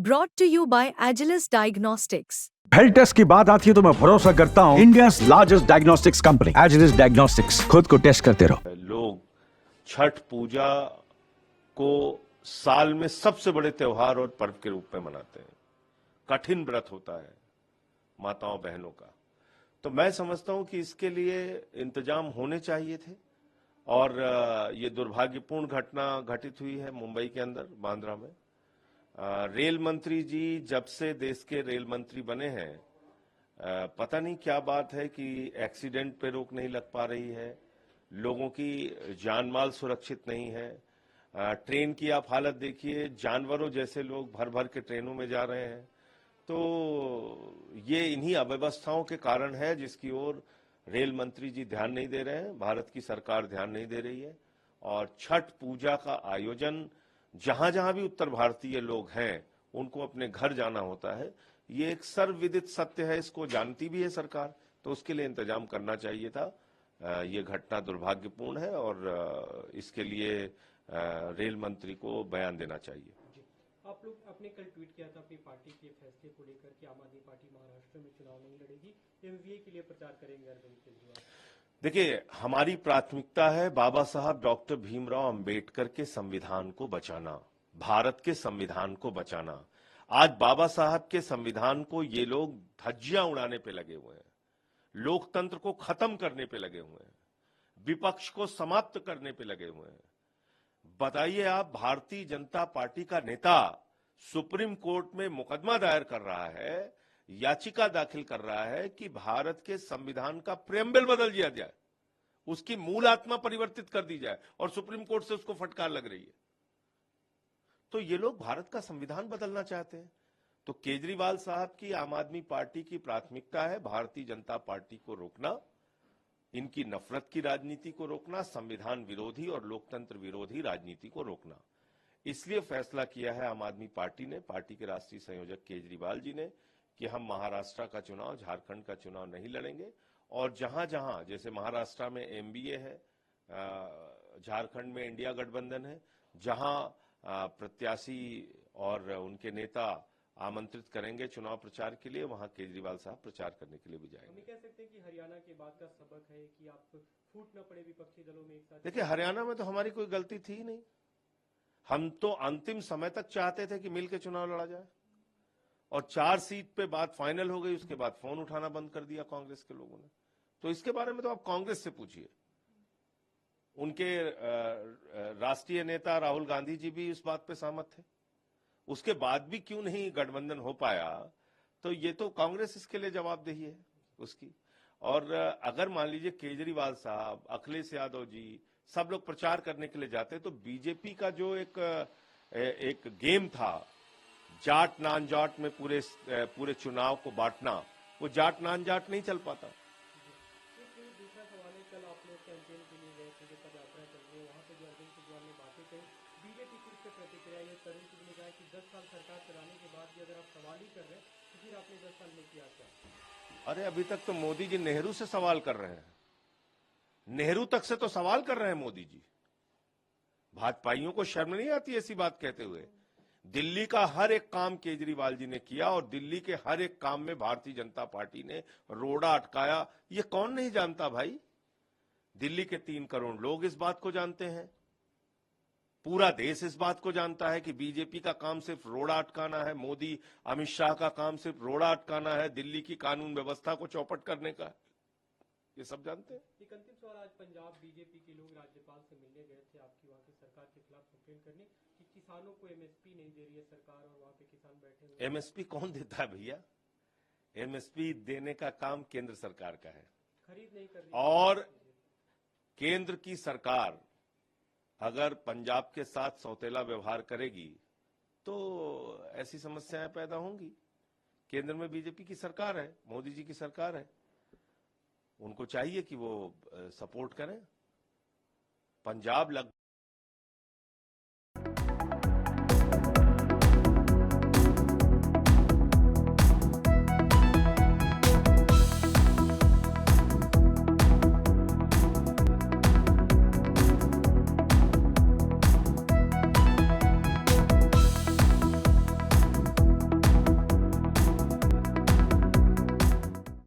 Brought to you by Agilus Diagnostics. Health test की बात आती है तो मैं भरोसा करता हूँ India largest diagnostics company Agilus diagnostics. खुद को टेस्ट करते रहो। लोग छठ पूजा को साल में सबसे बड़े त्योहार और पर्व के रूप में मनाते हैं। कठिन व्रत होता है माताओं बहनों का, तो मैं समझता हूं कि इसके लिए इंतजाम होने चाहिए थे। और ये दुर्भाग्यपूर्ण घटना घटित हुई है मुंबई के अंदर, बांद्रा में। रेल मंत्री जी जब से देश के रेल मंत्री बने हैं, पता नहीं क्या बात है कि एक्सीडेंट पे रोक नहीं लग पा रही है, लोगों की जान माल सुरक्षित नहीं है। ट्रेन की आप हालत देखिए, जानवरों जैसे लोग भर भर के ट्रेनों में जा रहे हैं। तो ये इन्हीं अव्यवस्थाओं के कारण है जिसकी ओर रेल मंत्री जी ध्यान नहीं दे रहे हैं, भारत की सरकार ध्यान नहीं दे रही है। और छठ पूजा का आयोजन जहां जहां भी उत्तर भारतीय लोग हैं उनको अपने घर जाना होता है। ये एक सर्वविदित सत्य है, इसको जानती भी है सरकार, तो उसके लिए इंतजाम करना चाहिए था। ये घटना दुर्भाग्यपूर्ण है और इसके लिए रेल मंत्री को बयान देना चाहिए। आप लोग आपने कल ट्वीट किया था अपनी पार्टी के फैसले को लेकर कि आम आदमी पार्टी महाराष्ट्र में चुनाव नहीं लड़ेगी, एमवीए के लिए प्रचार करेंगे अरविंद केजरीवाल। देखिए, हमारी प्राथमिकता है बाबा साहब डॉक्टर भीमराव अंबेडकर के संविधान को बचाना, भारत के संविधान को बचाना। आज बाबा साहब के संविधान को ये लोग धज्जियां उड़ाने पे लगे हुए हैं, लोकतंत्र को खत्म करने पे लगे हुए हैं, विपक्ष को समाप्त करने पे लगे हुए हैं। बताइए, आप भारतीय जनता पार्टी का नेता सुप्रीम कोर्ट में मुकदमा दायर कर रहा है, याचिका दाखिल कर रहा है कि भारत के संविधान का प्रेम्बल बदल दिया जाए, उसकी मूल आत्मा परिवर्तित कर दी जाए, और सुप्रीम कोर्ट से उसको फटकार लग रही है। तो ये लोग भारत का संविधान बदलना चाहते हैं। तो केजरीवाल साहब की आम आदमी पार्टी की प्राथमिकता है भारतीय जनता पार्टी को रोकना, इनकी नफरत की राजनीति को रोकना, संविधान विरोधी और लोकतंत्र विरोधी राजनीति को रोकना। इसलिए फैसला किया है आम आदमी पार्टी ने, पार्टी के राष्ट्रीय संयोजक केजरीवाल जी ने, कि हम महाराष्ट्र का चुनाव, झारखंड का चुनाव नहीं लड़ेंगे। और जहां जहां, जैसे महाराष्ट्र में एमबीए है, झारखंड में इंडिया गठबंधन है, जहां प्रत्याशी और उनके नेता आमंत्रित करेंगे चुनाव प्रचार के लिए, वहां केजरीवाल साहब प्रचार करने के लिए भी जाएंगे। हम कह सकते हैं कि हरियाणा के बाद का सबक है कि आप फूट न पड़े विपक्षी दलों में एक साथ। देखिए, हरियाणा में तो हमारी कोई गलती थी ही नहीं। हम तो अंतिम समय तक चाहते थे कि मिलकर चुनाव लड़ा जाए, और 4 सीट पे बात फाइनल हो गई, उसके बाद फोन उठाना बंद कर दिया कांग्रेस के लोगों ने। तो इसके बारे में तो आप कांग्रेस से पूछिए। उनके राष्ट्रीय नेता राहुल गांधी जी भी इस बात पे सहमत थे, उसके बाद भी क्यों नहीं गठबंधन हो पाया, तो ये तो कांग्रेस इसके लिए जवाबदेही है उसकी। और अगर मान लीजिए केजरीवाल साहब, अखिलेश यादव जी सब लोग प्रचार करने के लिए जाते, तो बीजेपी का जो एक गेम था, जाट नान जाट में पूरे चुनाव को बांटना, वो जाट नान जाट नहीं चल पाता। दूसरा सवाल है, कल आप लोग कैंपेन के लिए गए थे, पदयात्रा चल रही है, वहां पे जो अरविंद केजरीवाल ने बातें कही, बीजेपी की इस पर प्रतिक्रिया, ये तरुण चुग ने कहा कि 10 साल सरकार चलाने के बाद भी अगर आप सवाल ही कर रहे हैं तो फिर आपने 10 साल में किया क्या? अरे, अभी तक तो मोदी जी नेहरू से सवाल कर रहे हैं, नेहरू तक से तो सवाल कर रहे हैं मोदी जी। भाजपाइयों को शर्म नहीं आती ऐसी बात कहते हुए? दिल्ली का हर एक काम केजरीवाल जी ने किया, और दिल्ली के हर एक काम में भारतीय जनता पार्टी ने रोड़ा अटकाया। ये कौन नहीं जानता भाई? दिल्ली के 3 करोड़ लोग इस बात को जानते हैं, पूरा देश इस बात को जानता है कि बीजेपी का काम सिर्फ रोड़ा अटकाना है, मोदी अमित शाह का काम सिर्फ रोड़ा अटकाना है, दिल्ली की कानून व्यवस्था को चौपट करने का। ये सब जानते हैं। एक अंतिम सवाल, आज पंजाब बीजेपी के लोग राज्यपाल से मिलने गए थे आपकी वहां की सरकार के खिलाफ कंप्लेंट करने कि किसानों को एमएसपी नहीं दे रही है सरकार, और वहां पे किसान बैठे हुए। एमएसपी कौन देता है भैया? एमएसपी देने का काम केंद्र सरकार का है, खरीद नहीं कर रही, और केंद्र की सरकार अगर पंजाब के साथ सौतेला व्यवहार करेगी तो ऐसी समस्याएं पैदा होंगी। केंद्र में बीजेपी की सरकार है, मोदी जी की सरकार है, उनको चाहिए कि वो सपोर्ट करें। पंजाब